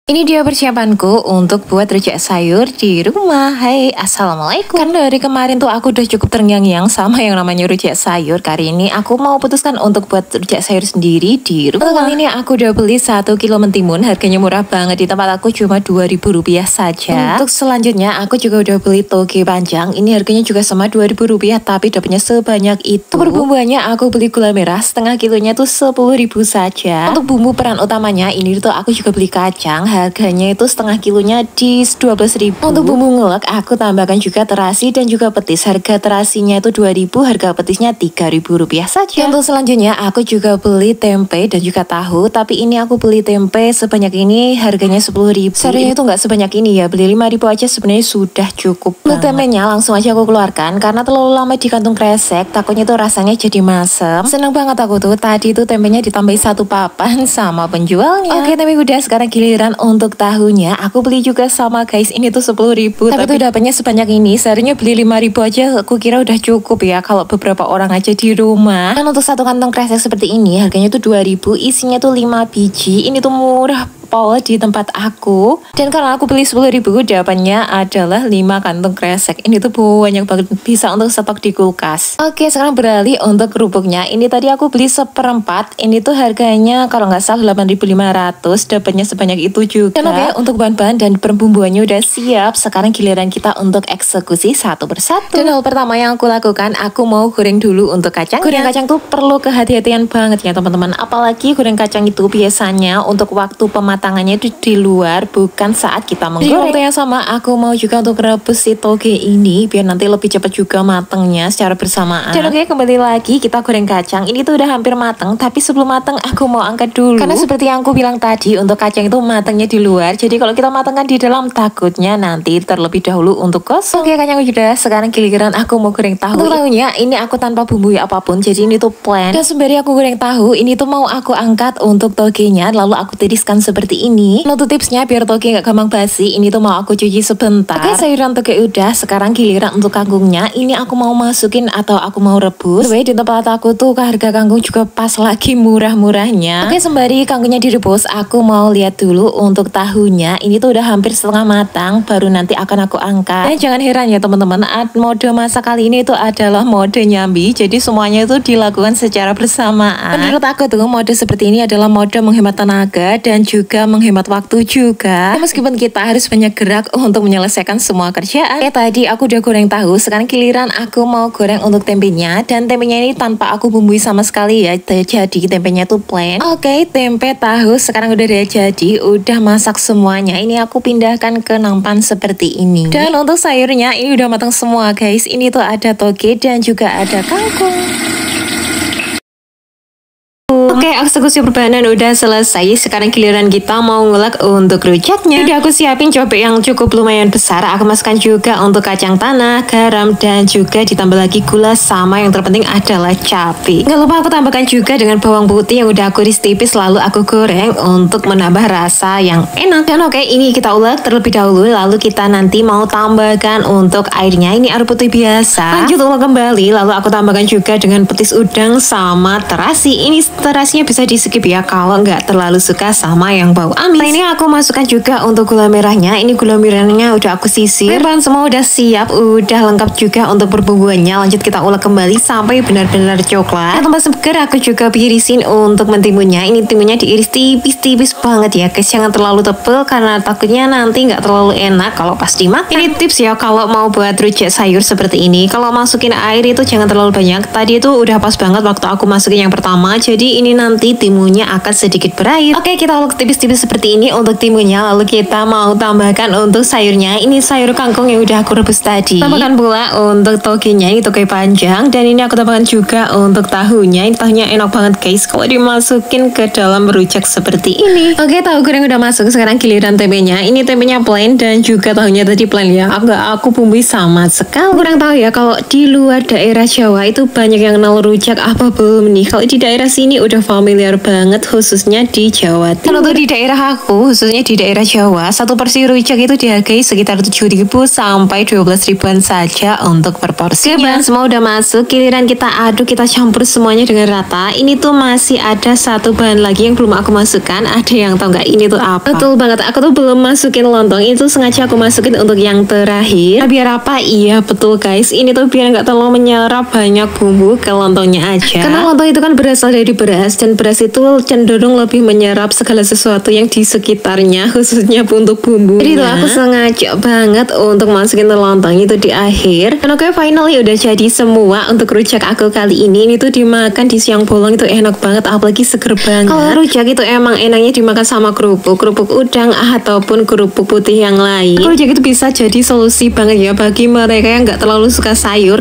Ini dia persiapanku untuk buat rujak sayur di rumah. Hai, assalamualaikum. Kan dari kemarin tuh aku udah cukup terngiang-ngiang sama yang namanya rujak sayur. Kali ini aku mau putuskan untuk buat rujak sayur sendiri di rumah. Kali ini aku udah beli 1 kilo mentimun. Harganya murah banget, di tempat aku cuma Rp2.000 saja. Untuk selanjutnya aku juga udah beli toge panjang. Ini harganya juga sama Rp2.000, tapi dapatnya sebanyak itu. Perbumbuannya aku beli gula merah setengah kilonya tuh 10.000 saja. Untuk bumbu peran utamanya ini tuh aku juga beli kacang. Harganya itu setengah kilonya di 12.000. Untuk bumbu ngelek aku tambahkan juga terasi dan juga petis. Harga terasinya itu 2.000, harga petisnya Rp3.000 saja. Untuk selanjutnya aku juga beli tempe dan juga tahu, tapi ini aku beli tempe sebanyak ini harganya 10.000. Sebenarnya itu nggak sebanyak ini ya, beli 5.000 aja sebenarnya sudah cukup. Untuk tempenya langsung aja aku keluarkan karena terlalu lama di kantung kresek, takutnya tuh rasanya jadi masem. Seneng banget aku tuh tadi tuh tempenya ditambahin 1 papan sama penjualnya. Oke, tempe udah, sekarang giliran untuk tahunya aku beli juga sama guys, ini tuh 10.000, tapi tuh dapatnya sebanyak ini. Seharusnya beli 5.000 aja aku kira udah cukup ya kalau beberapa orang aja di rumah. Dan untuk satu kantong kresek seperti ini harganya tuh 2.000, isinya tuh 5 biji. Ini tuh murah pol di tempat aku, dan karena aku beli 10.000 dapatnya adalah 5 kantong kresek. Ini tuh banyak banget, bisa untuk stok di kulkas. Oke, sekarang beralih untuk kerupuknya. Ini tadi aku beli 1/4, ini tuh harganya kalau nggak salah 8.500, dapatnya sebanyak itu juga. Dan oke, untuk bahan-bahan dan perbumbuannya udah siap. Sekarang giliran kita untuk eksekusi satu persatu. Dan hal pertama yang aku lakukan, aku mau goreng dulu untuk kacang. Goreng kacang tuh perlu kehati-hatian banget ya teman-teman, apalagi goreng kacang itu biasanya untuk waktu pematangannya itu di luar, bukan saat kita menggoreng. Di waktu yang sama aku mau juga untuk rebus si toge ini biar nanti lebih cepat juga matangnya secara bersamaan. Dan oke, kembali lagi kita goreng kacang. Ini tuh udah hampir matang, tapi sebelum matang aku mau angkat dulu. Karena seperti yang aku bilang tadi, untuk kacang itu matangnya di luar. Jadi kalau kita matangkan di dalam takutnya nanti terlebih dahulu untuk gosong. Oke, kacang udah, sekarang giliran aku mau goreng tahu. Untuk tahunya ini aku tanpa bumbu apapun, jadi ini tuh plain. Dan sembari aku goreng tahu, ini tuh mau aku angkat untuk togenya, lalu aku tiriskan seperti ini. Untuk tipsnya biar toge nggak gampang basi, ini tuh mau aku cuci sebentar. Oke, sayuran toge udah, sekarang giliran untuk kangkungnya. Ini aku mau masukin atau aku mau rebus. Di tempat aku tuh harga kangkung juga pas lagi murah-murahnya. Oke, sembari kangkungnya direbus, aku mau lihat dulu untuk tahunya. Ini tuh udah hampir setengah matang, baru nanti akan aku angkat. Dan jangan heran ya teman-teman, mode masak kali ini itu adalah mode nyambi, jadi semuanya itu dilakukan secara bersamaan. Menurut aku tuh mode seperti ini adalah mode menghemat tenaga dan juga menghemat waktu juga. Ya, meskipun kita harus banyak gerak untuk menyelesaikan semua kerjaan. Tadi aku udah goreng tahu, sekarang giliran aku mau goreng untuk tempenya. Dan tempenya ini tanpa aku bumbui sama sekali ya, jadi tempenya tuh plain. Oke, tempe tahu sekarang udah jadi, udah masak semuanya. Ini aku pindahkan ke nampan seperti ini. Dan untuk sayurnya ini udah matang semua guys. Ini tuh ada toge dan juga ada kangkung. Oke, eksekusi perbahanan udah selesai. Sekarang giliran kita mau ngulek untuk rujaknya. Udah aku siapin cobek yang cukup lumayan besar. Aku masukkan juga untuk kacang tanah, garam, dan juga ditambah lagi gula, sama yang terpenting adalah cabai. Nggak lupa aku tambahkan juga dengan bawang putih yang udah aku iris tipis, lalu aku goreng untuk menambah rasa yang enak. Dan oke, ini kita ulek terlebih dahulu, lalu kita nanti mau tambahkan untuk airnya. Ini air putih biasa. Lanjut ulek kembali, lalu aku tambahkan juga dengan petis udang sama terasi. Ini terasinya bisa di skip ya kalau nggak terlalu suka sama yang bau amis. Nah, ini aku masukkan juga untuk gula merahnya. Ini gula merahnya udah aku sisir. Bahan semua udah siap, udah lengkap juga untuk perbumbuannya. Lanjut kita ulek kembali sampai benar-benar coklat. Nah, tempat seger aku juga irisin untuk mentimunnya. Ini timunnya diiris tipis-tipis banget ya guys, jangan terlalu tebel karena takutnya nanti nggak terlalu enak kalau pas dimakan. Ini tips ya kalau mau buat rujak sayur seperti ini. Kalau masukin air itu jangan terlalu banyak. Tadi itu udah pas banget waktu aku masukin yang pertama. Jadi ini nanti timunnya akan sedikit berair. Oke, kita ulek tipis-tipis seperti ini untuk timunnya. Lalu kita mau tambahkan untuk sayurnya. Ini sayur kangkung yang udah aku rebus tadi. Tambahkan pula untuk togenya, ini toge panjang. Dan ini aku tambahkan juga untuk tahunya. Ini tahunya enak banget guys kalau dimasukin ke dalam rujak seperti ini. Oke, tahu goreng udah masuk. Sekarang giliran tempenya. Ini tempenya plain dan juga tahunya tadi plain ya. Aku bumbui sama sekali. Kurang tahu ya kalau di luar daerah Jawa itu banyak yang kenal rujak apa belum nih. Kalau di daerah sini udah familiar banget khususnya di Jawa Timur. Kalau di daerah aku, khususnya di daerah Jawa, satu porsi rujak itu dihargai sekitar 7.000 sampai 12.000-an saja untuk per porsi. Oke, bahan semua udah masuk, giliran kita aduk, kita campur semuanya dengan rata. Ini tuh masih ada satu bahan lagi yang belum aku masukkan. Ada yang tahu nggak ini tuh apa? Betul banget, aku tuh belum masukin lontong. Itu sengaja aku masukin untuk yang terakhir. Nah, biar apa? Iya betul guys, ini tuh biar nggak terlalu menyerap banyak bumbu ke lontongnya aja. Karena lontong itu kan berasal dari beras, dan beras itu cenderung lebih menyerap segala sesuatu yang di sekitarnya, khususnya untuk bumbu. Jadi tuh aku sengaja banget untuk masukin lontong itu di akhir. Dan oke, finally udah jadi semua untuk rujak aku kali ini. Ini tuh dimakan di siang bolong itu enak banget, apalagi seger banget. Kalau rujak itu emang enaknya dimakan sama kerupuk udang ataupun kerupuk putih yang lain. Rujak itu bisa jadi solusi banget ya bagi mereka yang nggak terlalu suka sayur.